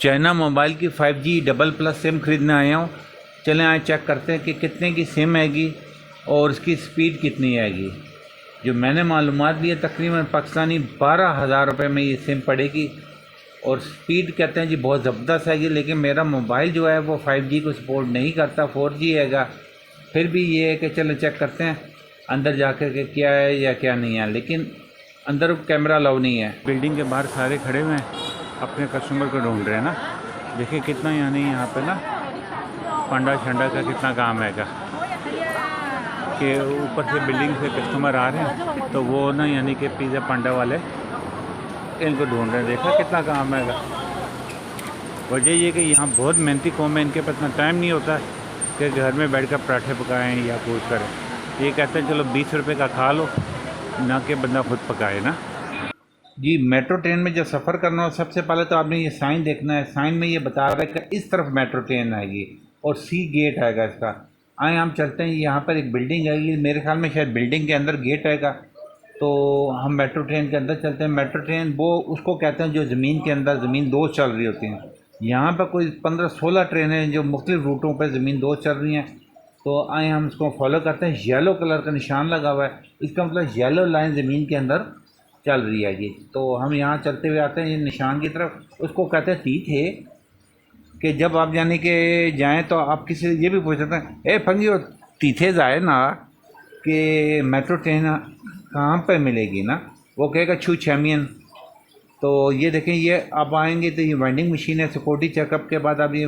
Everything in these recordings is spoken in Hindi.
चाइना मोबाइल की 5G डबल प्लस सिम ख़रीदने आया हूँ। चलें आए चेक करते हैं कि कितने की सिम आएगी और उसकी स्पीड कितनी आएगी। जो मैंने मालूमात ली है तकरीबन पाकिस्तानी 12,000 रुपये में ये सिम पड़ेगी और स्पीड कहते हैं जी बहुत ज़बरदस्त आएगी। लेकिन मेरा मोबाइल जो है वो 5G को सपोर्ट नहीं करता, 4G आएगा। फिर भी ये है कि चलो चेक करते हैं अंदर जाकर के क्या है या क्या नहीं है। लेकिन अंदर कैमरा अलाउ नहीं है। बिल्डिंग के बाहर सारे खड़े हुए हैं, अपने कस्टमर को ढूंढ रहे हैं ना। देखिए कितना यानी यहाँ पे ना पांडा शंडा का कितना काम हैगा कि ऊपर से बिल्डिंग से कस्टमर आ रहे हैं तो वो ना यानी कि पिज़्ज़ा पांडा वाले इनको ढूंढ रहे हैं। देखा कितना काम हैगा। वजह ये कि यहाँ बहुत मेहनती कौम है, इनके पास इतना टाइम नहीं होता कि घर में बैठ कर पराठे पकाएँ या कुछ करें। ये कहते हैं चलो 20 रुपये का खा लो, ना कि बंदा खुद पकाए ना। जी मेट्रो ट्रेन में जब सफ़र करना हो सबसे पहले तो आपने ये साइन देखना है। साइन में ये बता रहा है कि इस तरफ मेट्रो ट्रेन आएगी और सी गेट आएगा इसका। आए हम चलते हैं, यहाँ पर एक बिल्डिंग आएगी, मेरे ख्याल में शायद बिल्डिंग के अंदर गेट आएगा। तो हम मेट्रो ट्रेन के अंदर चलते हैं। मेट्रो ट्रेन वो उसको कहते हैं जो ज़मीन के अंदर ज़मीन दोज़ चल रही होती हैं। यहाँ पर कोई 15-16 ट्रेनें जो मुख्तलिफ़ रूटों पर ज़मीन दोज़ चल रही हैं। तो आए हम इसको फॉलो करते हैं। येलो कलर का निशान लगा हुआ है, इसका मतलब येलो लाइन ज़मीन के अंदर चल रही है जी। तो हम यहाँ चलते हुए आते हैं ये निशान की तरफ, उसको कहते हैं तीथे। कि जब आप यानी कि जाएं तो आप किसी से ये भी पूछ सकते हैं, ए फंगी तीथे जाए ना कि मेट्रो ट्रेन कहाँ पे मिलेगी ना। वो कहेगा छू छमियन। तो ये देखें, ये आप आएंगे तो ये वेंडिंग मशीन है। सिक्योरिटी चेकअप के बाद आप ये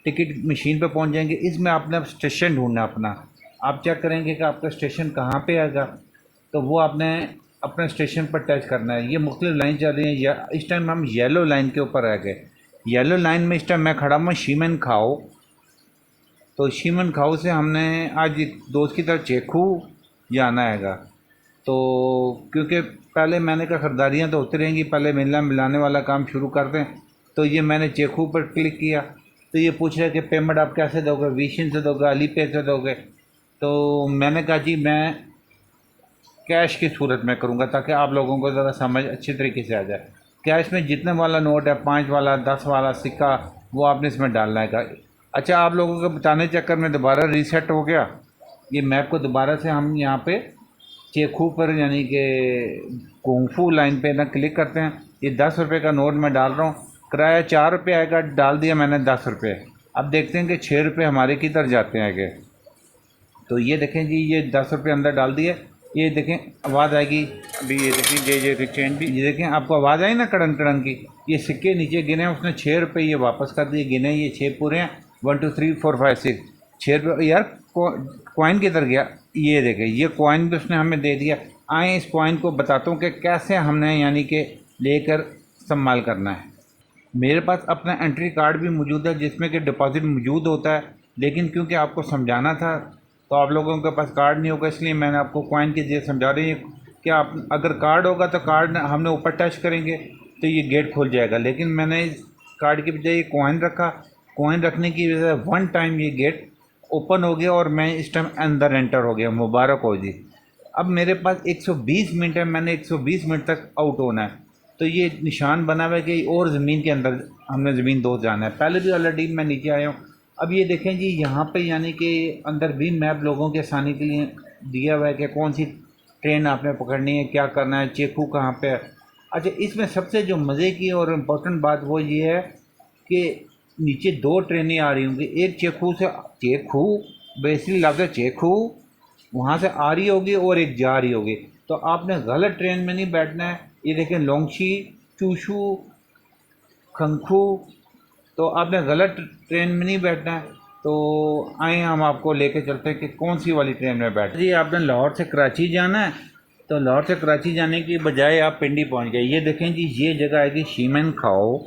टिकट मशीन पे पहुंच जाएंगे। इसमें आपने स्टेशन ढूंढना अपना। आप चेक करेंगे कि आपका स्टेशन कहाँ पे आएगा, तो वो आपने अपने स्टेशन पर टच करना है। ये मुख्तलिफ लाइन चल रही है। या इस टाइम हम येलो लाइन के ऊपर आ गए। येलो लाइन में इस टाइम मैं खड़ा हूँ शीमन खाओ। तो शीमन खाओ से हमने आज एक दोस्त की तरफ चेखू जाना हैगा। तो क्योंकि पहले मैंने कहा ख़रीदारियाँ तो होती रहेंगी, पहले मिलना मिलाने वाला काम शुरू कर दें। तो ये मैंने चेखू पर क्लिक किया तो ये पूछ रहा है कि पेमेंट आप कैसे दोगे, विशिन से दोगे, अली पे से दोगे। तो मैंने कहा जी मैं कैश की सूरत में करूँगा ताकि आप लोगों को ज़रा समझ अच्छी तरीके से आ जाए। कैश में जितने वाला नोट है, 5 वाला, 10 वाला सिक्का, वो आपने इसमें डालना है। अच्छा, आप लोगों को बताने चक्कर में दोबारा रीसेट हो गया ये मैप को। दोबारा से हम यहाँ पे चेखू पर यानी कि कुंफू लाइन पे ना क्लिक करते हैं। ये 10 रुपये का नोट मैं डाल रहा हूँ। किराया 4 रुपये आएगा, डाल दिया मैंने 10 रुपये। अब देखते हैं कि 6 रुपये हमारे किधर जाते हैं आगे। तो ये देखें जी, ये 10 रुपये अंदर डाल दिए। ये देखें आवाज़ आएगी अभी। ये देखें जे चेंज भी, ये देखें आपको आवाज़ आई ना कड़न कड़न की। ये सिक्के नीचे गिने, उसने 6 रुपये ये वापस कर दिए। गिने ये 6 पूरे हैं, 1 2 3 4 5 6 6 रुपये। यार कॉइन किधर गया? ये देखें, ये कॉइन भी उसने हमें दे दिया। आए इस कॉइन को बताता हूँ कि कैसे हमने यानी कि लेकर इस्तेमाल करना है। मेरे पास अपना एंट्री कार्ड भी मौजूद है जिसमें कि डिपॉज़िट मौजूद होता है। लेकिन क्योंकि आपको समझाना था तो आप लोगों के पास कार्ड नहीं होगा, इसलिए मैंने आपको कॉइन के जरिए समझा रही हूँ कि आप अगर कार्ड होगा तो कार्ड हमने ऊपर टच करेंगे तो ये गेट खुल जाएगा। लेकिन मैंने इस कार्ड की बजाय ये कॉइन रखा। कॉइन रखने की वजह से 1 टाइम ये गेट ओपन हो गया और मैं इस टाइम अंदर एंटर हो गया। मुबारक हो जी। अब मेरे पास 120 मिनट है, मैंने 120 मिनट तक आउट होना है। तो ये निशान बना हुआ है कि और ज़मीन के अंदर हमने ज़मीन दो जाना है। पहले भी ऑलरेडी मैं नीचे आया हूँ। अब ये देखें जी, यहाँ पे यानी कि अंदर भी मैप लोगों के आसानी के लिए दिया हुआ है कि कौन सी ट्रेन आपने पकड़नी है, क्या करना है, चेखू कहाँ पे है। अच्छा, इसमें सबसे जो मज़े की और इम्पोर्टेंट बात वो ये है कि नीचे 2 ट्रेनें आ रही होंगी। एक चेखू से, चेखू बेसिकली लफ्ज़ है चेखू, वहाँ से आ रही होगी और एक जा रही होगी। तो आपने गलत ट्रेन में नहीं बैठना है। ये देखें लोंगशी, चूशू, खंखू, तो आपने गलत ट्रेन में नहीं बैठना है। तो आए हम आपको लेके चलते हैं कि कौन सी वाली ट्रेन में बैठ जी। आपने लाहौर से कराची जाना है तो लाहौर से कराची जाने की बजाय आप पिंडी पहुंच गए। ये देखें जी, ये जगह आएगी शीमन खाओ।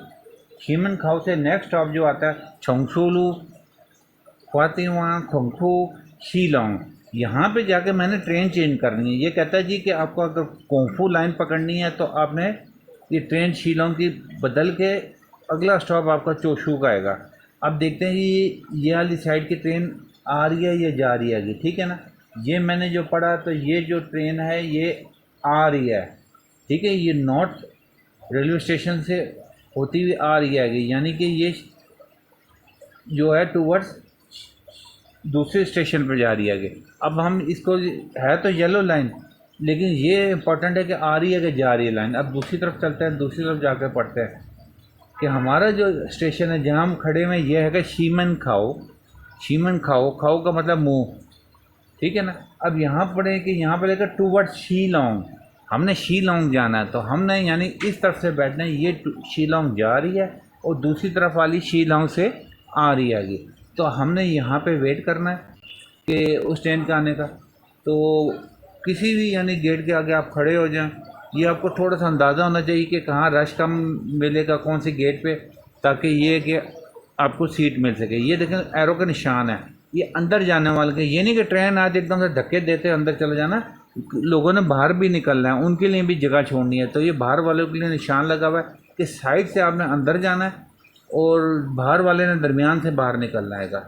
शीमन खाओ से नेक्स्ट स्टॉप जो आता है छोंगशुलू, ख्वातिवा, खोंगफू, शीलोंग। यहाँ पे जाके मैंने ट्रेन चेंज करनी है। ये कहता है जी कि आपको अगर कोंफू लाइन पकड़नी है तो आपने ये ट्रेन शीलोंग की बदल के अगला स्टॉप आपका चोशू का आएगा। अब देखते हैं जी ये वाली साइड की ट्रेन आ रही है या जा रही है। ठीक है ना, ये मैंने जो पढ़ा तो ये जो ट्रेन है ये आ रही है। ठीक है, ये नॉर्थ रेलवे स्टेशन से होती हुई आ रही है आगे, यानी कि ये जो है टूवर्ड्स दूसरे स्टेशन पर जा रही है आगे। अब हम इसको, है तो येलो लाइन, लेकिन ये इम्पोर्टेंट है कि आ रही है कि जा रही है लाइन। अब दूसरी तरफ चलते हैं, दूसरी तरफ जाकर पढ़ते हैं कि हमारा जो स्टेशन है जहाँ हम खड़े हुए हैं ये है कि शीमन खाओ। शीमन खाओ, खाओ का मतलब मुँह, ठीक है ना। अब यहाँ पढ़े कि यहाँ पर लेकर टूवर्ड शीलोंग, हमने शीलोंग जाना है, तो हमने यानी इस तरफ से बैठना है। ये शीलोंग जा रही है और दूसरी तरफ वाली शीलोंग से आ रही है आगे। तो हमने यहाँ पे वेट करना है कि उस ट्रेन का आने का। तो किसी भी यानी गेट के आगे आप खड़े हो जाएं, ये आपको थोड़ा सा अंदाज़ा होना चाहिए कि कहाँ रश कम मिलेगा, कौन सी गेट पे, ताकि ये कि आपको सीट मिल सके। ये देखें एरो का निशान है, ये अंदर जाने वाले के, ये नहीं कि ट्रेन आज एकदम से धक्के देते अंदर चले जाना। लोगों ने बाहर भी निकलना है, उनके लिए भी जगह छोड़नी है। तो ये बाहर वालों के लिए निशान लगा हुआ है कि साइड से आपने अंदर जाना है और बाहर वाले ने दरमियान से बाहर निकलना है।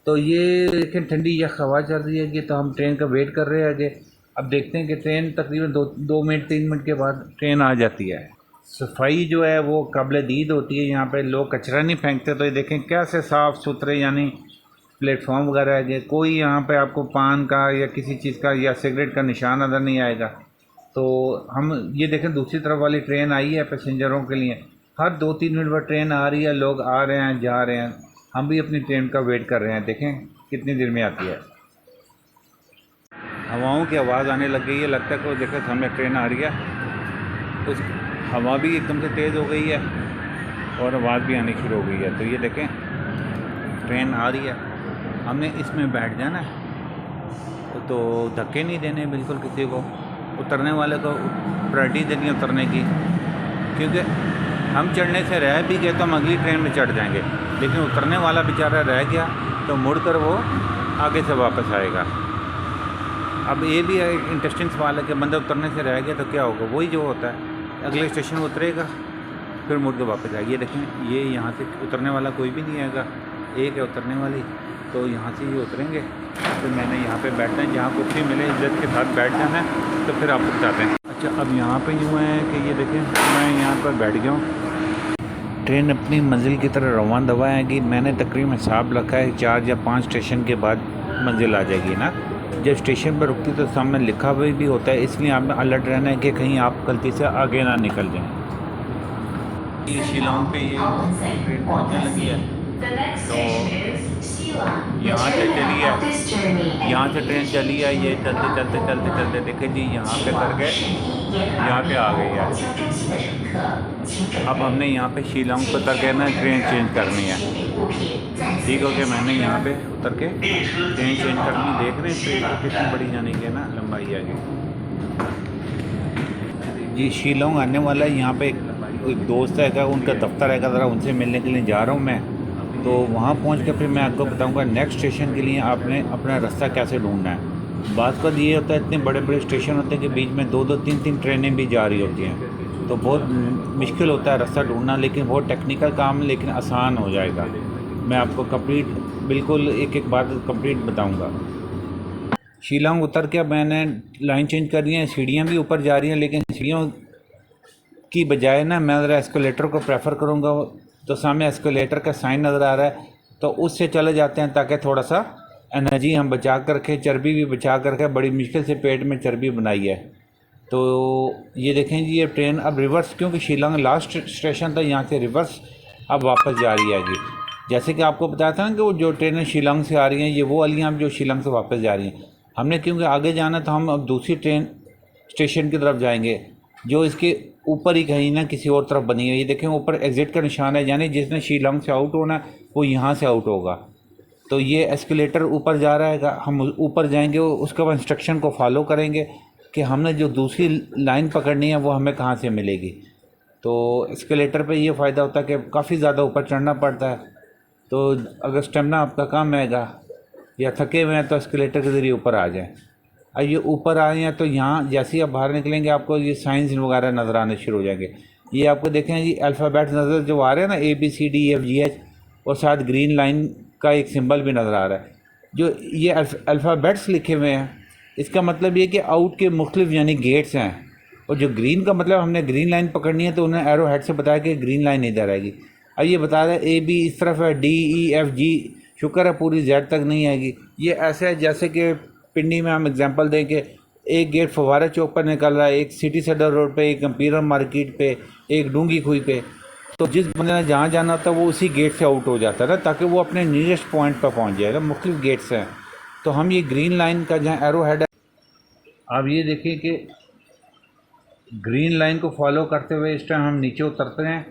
तो ये लेकिन ठंडी यह हवा चल रही है कि, तो हम ट्रेन का वेट कर रहे हैं आगे। अब देखते हैं कि ट्रेन तकरीबन 2 मिनट 3 मिनट के बाद ट्रेन आ जाती है। सफाई जो है वो काबिल दीद होती है, यहाँ पे लोग कचरा नहीं फेंकते। तो ये देखें कैसे साफ़ सुथरे यानी प्लेटफॉर्म वगैरह है। कोई यहाँ पे आपको पान का या किसी चीज़ का या सिगरेट का निशान नज़र नहीं आएगा। तो हम ये देखें दूसरी तरफ वाली ट्रेन आई है पैसेंजरों के लिए। हर 2-3 मिनट पर ट्रेन आ रही है, लोग आ रहे हैं जा रहे हैं। हम भी अपनी ट्रेन का वेट कर रहे हैं, देखें कितनी देर में आती है। हवाओं की आवाज़ आने लग गई है, लगता है कि देखो सामने ट्रेन आ रही है। उस हवा भी एकदम से तेज़ हो गई है और आवाज़ भी आनी शुरू हो गई है। तो ये देखें ट्रेन आ रही है, हमने इसमें बैठ जाना है। तो धक्के नहीं देने बिल्कुल किसी को, उतरने वाले को प्रायोरिटी देनी है उतरने की, क्योंकि हम चढ़ने से रह भी गए तो हम अगली ट्रेन में चढ़ जाएंगे, लेकिन उतरने वाला बेचारा रह गया तो मुड़कर वो आगे से वापस आएगा। अब ये भी एक इंटरेस्टिंग सवाल है कि बंदा उतरने से रह गया तो क्या होगा। वही जो होता है अगले स्टेशन में उतरेगा फिर मुड़ के वापस आएगी। ये देखें ये यहाँ से उतरने वाला कोई भी नहीं आएगा, एक है उतरने वाली। तो यहाँ से ये उतरेंगे, तो मैंने यहाँ पे बैठना है, जहाँ कुर्सी मिले इज्जत के साथ बैठ जाना है। तो फिर आप बताते हैं। अच्छा अब यहाँ पे यूँ है कि ये देखें मैं यहाँ पर बैठ गया हूँ। ट्रेन अपनी मंजिल की तरह रवान दवा है कि मैंने तकरीबन हिसाब रखा है 4 या 5 स्टेशन के बाद मंजिल आ जाएगी ना। जब स्टेशन पर रुकती तो सामने लिखा हुआ भी होता है, इसलिए आपने अलर्ट रहना है कि कहीं आप गलती से आगे ना निकल जाएं। ये शिलोंग पे ये ट्रेन पहुँचने लगी है, तो यहाँ से चली है, यहाँ से ट्रेन चली है। ये चलते चलते चलते चलते देखें जी यहाँ पे कर गए, यहाँ पे आ गई है। अब हमने यहाँ पे शिलोंग पर उतर के ना ट्रेन चेंज करनी है। ठीक हो गया, मैंने यहाँ पे उतर के ट्रेन चेंज करनी। देख रहे हैं ट्रेन कितनी बड़ी जाने की है ना, लंबाई आगे जी। शिलोंग आने वाला है, यहाँ पे एक दोस्त है, उनका दफ्तर है, ज़रा उनसे मिलने के लिए जा रहा हूँ मैं। तो वहाँ पहुँच के फिर मैं आपको बताऊँगा नेक्स्ट स्टेशन के लिए आपने अपना रास्ता कैसे ढूंढना है। बात का ये होता है इतने बड़े बड़े स्टेशन होते हैं कि बीच में 2-2 3-3 ट्रेनें भी जा रही होती हैं, तो बहुत मुश्किल होता है रास्ता ढूंढना। लेकिन बहुत टेक्निकल काम, लेकिन आसान हो जाएगा। मैं आपको कंप्लीट बिल्कुल एक एक बात कंप्लीट बताऊँगा। शिलोंग उतर के मैंने लाइन चेंज कर दी है, सीढ़ियाँ भी ऊपर जा रही हैं, लेकिन सीढ़ियों की बजाय ना मैं ज़रा एस्केलेटर को प्रेफर करूँगा। तो सामने एस्केलेटर का साइन नज़र आ रहा है, तो उससे चले जाते हैं ताकि थोड़ा सा एनर्जी हम बचा कर रखें, चर्बी भी बचा कर रखें। बड़ी मुश्किल से पेट में चर्बी बनाई है। तो ये देखें जी ये ट्रेन अब रिवर्स, क्योंकि शिलोंग लास्ट स्टेशन था, यहाँ से रिवर्स अब वापस जा रही है जी। जैसे कि आपको बताया था ना कि वो जो ट्रेनें शिलोंग से आ रही हैं ये वो वाली हैं जो शिलोंग से वापस जा रही हैं। हमने क्योंकि आगे जाना तो हम अब दूसरी ट्रेन स्टेशन की तरफ जाएंगे जो इसके ऊपर ही कहीं ना किसी और तरफ बनी है। ये देखें ऊपर एग्ज़िट का निशान है, यानी जिसने शिलोंग से आउट होना वो यहाँ से आउट होगा। तो ये एस्केलेटर ऊपर जा रहा है, हम ऊपर जाएंगे, उसके बाद इंस्ट्रक्शन को फॉलो करेंगे कि हमने जो दूसरी लाइन पकड़नी है वो हमें कहाँ से मिलेगी। तो एस्केलेटर पे ये फ़ायदा होता है कि काफ़ी ज़्यादा ऊपर चढ़ना पड़ता है। तो अगर स्टेमिना आपका कम हैगा या थके हुए हैं तो एस्केलेटर के ज़रिए ऊपर आ जाएँ। अब ये ऊपर आए हैं तो यहाँ जैसे ही आप बाहर निकलेंगे आपको ये साइंस वगैरह नज़र आने शुरू हो जाएंगे। ये आपको देखें जी अल्फ़ाबेट्स नज़र जो आ रहे हैं ना ABCDEFGH, और साथ ग्रीन लाइन का एक सिंबल भी नज़र आ रहा है। जो ये अल्फ़ाबेट्स लिखे हुए हैं इसका मतलब ये कि आउट के मुख्तलिफ यानी गेट्स हैं। और जो ग्रीन का मतलब हमने ग्रीन लाइन पकड़नी है तो उन्होंने एरो हेड से बताया कि ग्रीन लाइन इधर आएगी। अब ये बता रहे ए बी इस तरफ है, डी ई एफ जी, शुक्र है पूरी जेड तक नहीं आएगी। ये ऐसे है जैसे कि पिंडी में हम एग्जांपल दें कि एक गेट फवारा चौक पर निकल रहा है, एक सिटी सेंटर रोड पे, एक कंपीर मार्केट पे, एक डूंगी खुई पे। तो जिस बंदे ने जहाँ जाना होता है वो उसी गेट से आउट हो जाता है ना, ताकि वो अपने नियरेस्ट पॉइंट पर पहुँच जाएगा। मुख्तलिफ गेट्स हैं, तो हम ये ग्रीन लाइन का जहाँ एरो हेड है, आप ये देखिए कि ग्रीन लाइन को फॉलो करते हुए इस टाइम हम नीचे उतरते हैं।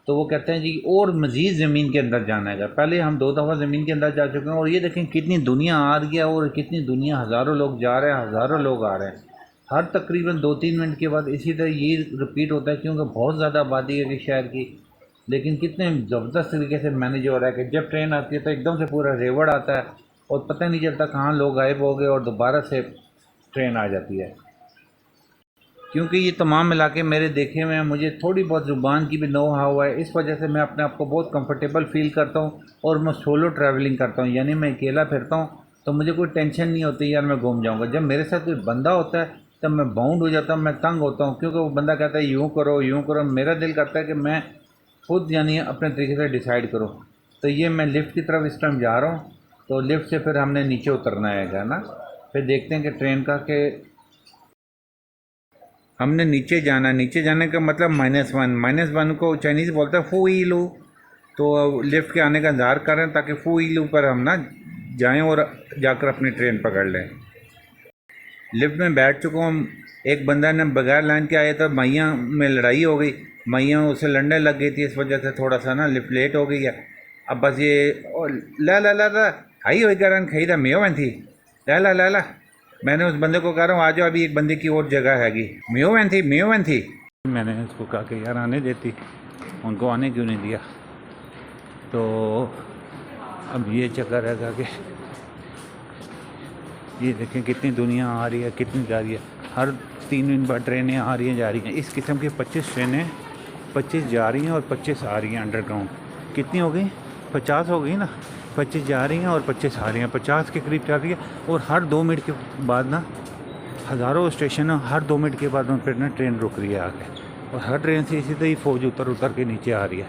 तो वो कहते हैं जी और मज़ीद ज़मीन के अंदर जाना है। पहले हम 2 दफ़ा ज़मीन के अंदर जा चुके हैं और ये देखें कितनी दुनिया आ रही है और कितनी दुनिया, हज़ारों लोग जा रहे हैं, हज़ारों लोग आ रहे हैं। हर तकरीबन 2-3 मिनट के बाद इसी तरह ये रिपीट होता है, क्योंकि बहुत ज़्यादा आबादी है कि शहर की। लेकिन कितने ज़बरदस्त तरीके से मैनेज हो रहा है कि जब ट्रेन आती है तो एकदम से पूरा रेवड़ आता है और पता नहीं चलता कहाँ लोग गायब हो गए और दोबारा से ट्रेन आ जाती है। क्योंकि ये तमाम इलाके मेरे देखे हुए हैं, मुझे थोड़ी बहुत ज़ुबान की भी नो हाउ है, इस वजह से मैं अपने आप को बहुत कंफर्टेबल फ़ील करता हूँ। और मैं सोलो ट्रैवलिंग करता हूँ, यानी मैं अकेला फिरता हूँ, तो मुझे कोई टेंशन नहीं होती यार मैं गुम जाऊँगा। जब मेरे साथ कोई बंदा होता है तब मैं बाउंड हो जाता हूँ, मैं तंग होता हूँ, क्योंकि वो बंदा कहता है यूँ करो यूँ करो। मेरा दिल करता है कि मैं खुद यानी अपने तरीके से डिसाइड करूँ। तो ये मैं लिफ्ट की तरफ इस टाइम जा रहा हूँ, तो लिफ्ट से फिर हमने नीचे उतरना है ना। फिर देखते हैं कि ट्रेन का कि हमने नीचे जाना। नीचे जाने का मतलब -1 को चाइनीज़ बोलता है फू ई लू। तो लिफ्ट के आने का इंतज़ार कर रहे हैं ताकि फू ई लू पर हम ना जाएं और जाकर अपनी ट्रेन पकड़ लें। लिफ्ट में बैठ चुका हूँ। एक बंदा ने बगैर लाइन के आया तो मैया में लड़ाई हो गई, मैया उससे लड़ने लग गई थी, इस वजह से थोड़ा सा ना लिफ्ट लेट हो गई है। अब बस ये ला ला ला ला हाई हो कर खई था मेयो वैन थी ला ला ला ला। मैंने उस बंदे को कह रहा हूँ आ जाओ, अभी एक बंदे की और जगह हैगी। मेयो वैन थी। मैंने उसको कहा कि यार आने देती, उनको आने क्यों नहीं दिया। तो अब ये चक्कर है कि ये देखें कितनी दुनिया आ रही है, कितनी जा रही है। हर 3 दिन बाद ट्रेनें आ रही हैं जा रही हैं। इस किस्म की 25 ट्रेनें, 25 जा रही हैं और 25 आ रही हैं अंडरग्राउंड। कितनी हो गई? 50 हो गई ना। 25 जा रही हैं और 25 आ रही हैं, 50 के करीब चल रही है। और हर 2 मिनट के बाद ना हज़ारों स्टेशन, हर 2 मिनट के बाद फिर ना ट्रेन रुक रही है आके। और हर ट्रेन से इसी तरह ही फ़ौज उतर के नीचे आ रही है।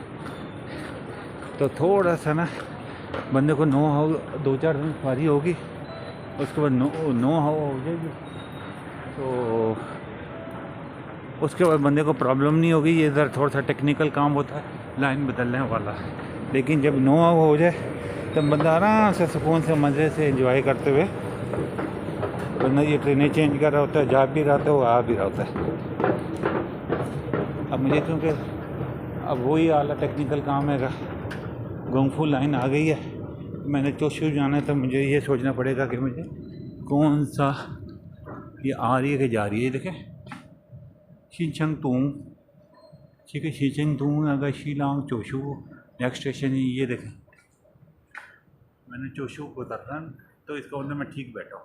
तो थोड़ा सा ना बंदे को नो हाउ 2-4 दिन सवारी होगी, उसके बाद नो हाउ हो जाएगी, तो उसके बाद बंदे को प्रॉब्लम नहीं होगी। ये इधर थोड़ा सा टेक्निकल काम होता है लाइन बदलने वाला। लेकिन जब नो हाउ हो जाए तब बंदा आराम से सुकून से मज़े से एंजॉय करते हुए वरना ये ट्रेनें चेंज कर रहा होता है, जा भी रहा होता है, वो आ भी रहा होता है। अब मुझे क्योंकि अब वही आला टेक्निकल काम है, गोंगफू लाइन आ गई है, मैंने चोशू जाना है, तो मुझे ये सोचना पड़ेगा कि मुझे कौन सा ये आ रही है कि जा रही है। देखें शिनचंग तुंग, ठीक है, शिनचंग तुंग अगर शिलांग चोशू नेक्स्ट स्टेशन ये देखें। मैंने चोशू को उतरना, तो इसका मतलब मैं ठीक बैठा हूँ।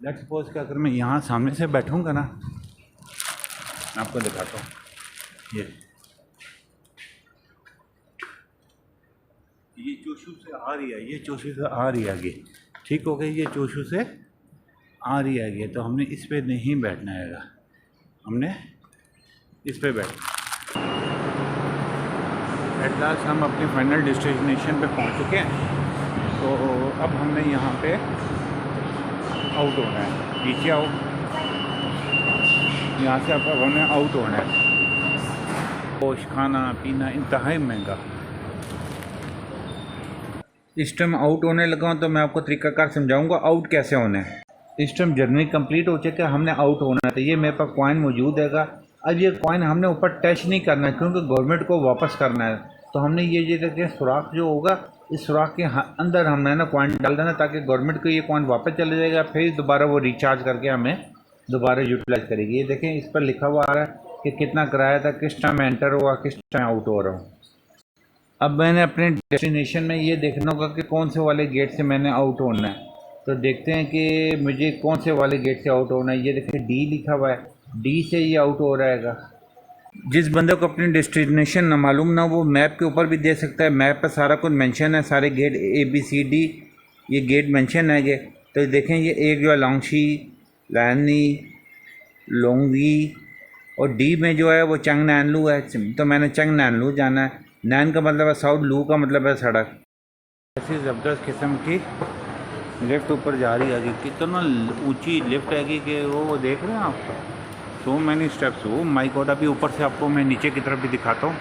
लेट्स सपोज कि अगर मैं यहाँ सामने से बैठूँगा ना, मैं आपको दिखाता हूँ। ये चोशू से आ रही है, ये चोशू से आ रही है आगे, ठीक हो गई। ये चोशू से आ रही है आगे, तो हमने इस पे नहीं बैठना है, हमने इस पे बैठना। एट लास्ट हम अपनी फाइनल डेस्टिनेशन पे पहुंच चुके हैं। तो अब हमने यहाँ पे आउट होना है। नीचे आओ, यहाँ से अब हमने आउट होना है। पोश खाना पीना इंतहाई महंगा। इस टाइम आउट होने लगा हूँ, तो मैं आपको तरीकाकार समझाऊंगा आउट कैसे होना है। इस टाइम जर्नी कंप्लीट हो चुका है, हमने आउट होना है। तो ये मेरे पास कॉइन मौजूद हैगा। अब ये कॉइन हमने ऊपर टच नहीं करना है, क्योंकि गवर्नमेंट को वापस करना है। तो हमने ये देखिए सुराख जो होगा, इस सुराख के अंदर हमने ना कॉइन डाल देना, ताकि गवर्नमेंट को ये कॉइन वापस चले जाएगा, फिर दोबारा वो रिचार्ज करके हमें दोबारा यूटिलाइज करेगी। ये देखें इस पर लिखा हुआ आ रहा है कि कितना किराया था, किस टाइम एंटर हुआ, किस टाइम आउट हो रहा हूँ। अब मैंने अपने डेस्टिनेशन में ये देखना होगा कि कौन से वाले गेट से मैंने आउट होना है। तो देखते हैं कि मुझे कौन से वाले गेट से आउट होना है। ये देखिए डी लिखा हुआ है, डी से ये आउट हो रहेगा। जिस बंदे को अपनी डेस्टिनेशन ना मालूम ना, वो मैप के ऊपर भी दे सकता है। मैप पर सारा कुछ मेंशन है, सारे गेट ABCD ये गेट मेंशन है। तो देखें ये एक जो है लॉन्गशी, लैनी, लोंगी और डी में जो है वो चंग नैनलू है, तो मैंने चंग नैनलू जाना है। नैन का मतलब है साउथ, लू का मतलब है सड़क। ऐसी ज़बरदस्त किस्म की लिफ्ट ऊपर जा रही है जी, कितना ऊंची लिफ्ट है कि वो देख रहे हैं आप, सो मैनी स्टेप्स। वो माई गॉड, अभी ऊपर से आपको मैं नीचे की तरफ भी दिखाता हूँ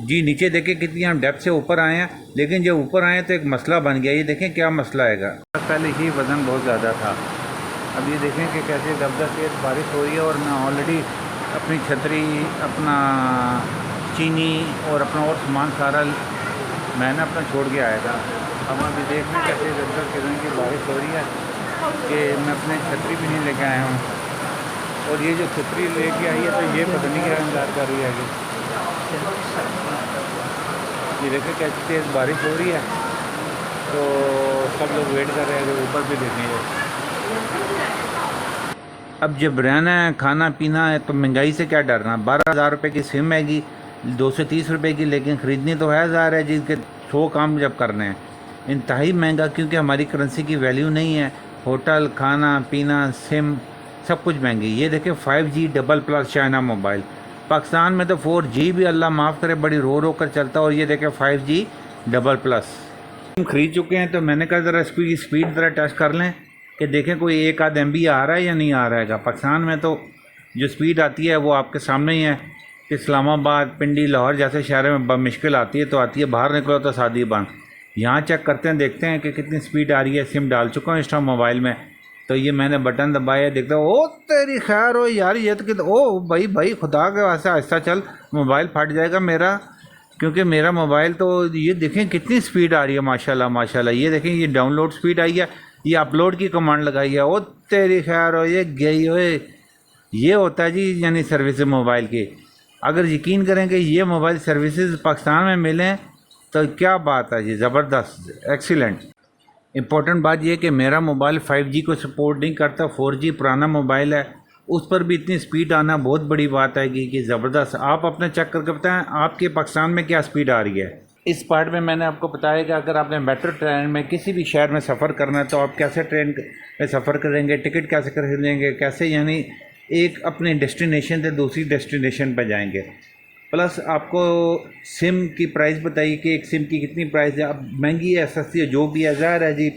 जी। नीचे देखें कितनी हम डेप्थ से ऊपर आए हैं, लेकिन जब ऊपर आए तो एक मसला बन गया। ये देखें क्या मसला आएगा। पहले ही वज़न बहुत ज़्यादा था, अब ये देखें कि कैसे ज़बरदस्त तेज़ बारिश हो रही है और मैं ऑलरेडी अपनी छतरी, अपना चीनी और अपना और सामान सारा मैंने अपना छोड़ के आया था। अब अभी देख रहे हैं कैसे ज़बरदस्त किस्म की बारिश हो रही है कि मैं अपने छतरी भी नहीं लेके आया हूँ। और ये जो छतरी लेके आई है तो ये पता नहीं क्या इंतज़ार कर रही है आगे। ये देखें कैसी तेज़ बारिश हो रही है, तो सब लोग वेट कर रहे हैं कि ऊपर भी देखेंगे। अब जब रहना है, खाना पीना है, तो महंगाई से क्या डरना। 12,000 रुपये की सिम हैगी, 230 रुपये की, लेकिन ख़रीदनी तो है 1000 है, जिसके 100 काम जब करने हैं। इंतहाई महंगा, क्योंकि हमारी करेंसी की वैल्यू नहीं है। होटल, खाना पीना, सिम सब कुछ महंगी। ये देखें 5G double plus China mobile. Pakistan में तो 4G भी अल्लाह माफ़ करे बड़ी रो रो कर चलता है, और ये देखें 5G डबल प्लस। हम ख़रीद चुके हैं, तो मैंने कहा ज़रा इसकी स्पीड ज़रा टेस्ट कर लें कि देखें कोई एक आध MB आ रहा है या नहीं आ रहा है। पाकिस्तान में तो जो स्पीड आती है वो आपके सामने ही है कि इस्लामाबाद, पिंडी, लाहौर जैसे शहरों में मुश्किल आती है तो आती है, बाहर निकलो तो शादी बंद। यहाँ चेक करते हैं, देखते हैं कि कितनी स्पीड आ रही है। सिम डाल चुका हूँ इस टाइम मोबाइल में, तो ये मैंने बटन दबाया, देखता हूँ ओ तेरी खैर हो यार, ये तो ओ भाई खुदा के वास्ते आहिस्ता चल, मोबाइल फट जाएगा मेरा, क्योंकि मेरा मोबाइल तो ये देखें कितनी स्पीड आ रही है माशाल्लाह माशाल्लाह। ये देखें ये डाउनलोड स्पीड आई है, ये अपलोड की कमांड लगाई है। ओ तेरी खैर हो, ये गई हो, ये होता है जी यानी सर्विस मोबाइल की। अगर यकीन करें कि ये मोबाइल सर्विसेज पाकिस्तान में मिलें तो क्या बात है जी, ज़बरदस्त, एक्सीलेंट। इम्पोर्टेंट बात यह कि मेरा मोबाइल 5G को सपोर्ट नहीं करता, 4G पुराना मोबाइल है, उस पर भी इतनी स्पीड आना बहुत बड़ी बात है कि ज़बरदस्त। आप अपने चेक करके बताएं आपके पाकिस्तान में क्या स्पीड आ रही है। इस पार्ट में मैंने आपको बताया कि अगर आपने मेट्रो ट्रेन में किसी भी शहर में सफ़र करना है तो आप कैसे ट्रेन में सफ़र करेंगे, टिकट कैसे खरीदेंगे, कैसे यानी एक अपने डेस्टिनेशन से दूसरी डेस्टिनेशन पर जाएंगे। प्लस आपको सिम की प्राइस बताइए कि एक सिम की कितनी प्राइस है। अब महंगी है सस्ती है जो भी है, ज़ाहिर है जी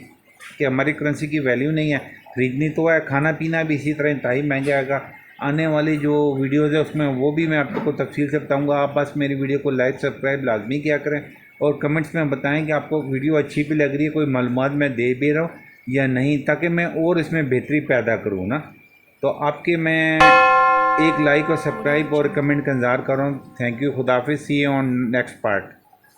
कि हमारी करेंसी की वैल्यू नहीं है, ख़रीदनी तो है। खाना पीना भी इसी तरह इंतहाई महंगा आएगा। आने वाली जो वीडियोज़ है उसमें वो भी मैं आपको तफसील से बताऊंगा। आप बस मेरी वीडियो को लाइक सब्सक्राइब लाजमी किया करें और कमेंट्स में बताएं कि आपको वीडियो अच्छी भी लग रही है, कोई मालूमात मैं दे भी रहा हूँ या नहीं, ताकि मैं और इसमें बेहतरी पैदा करूँ ना। तो आपके मैं एक लाइक और सब्सक्राइब और कमेंट का इंतज़ार कर रहा हूँ। थैंक यू, खुदा हाफिज़, सी यू ऑन नेक्स्ट पार्ट।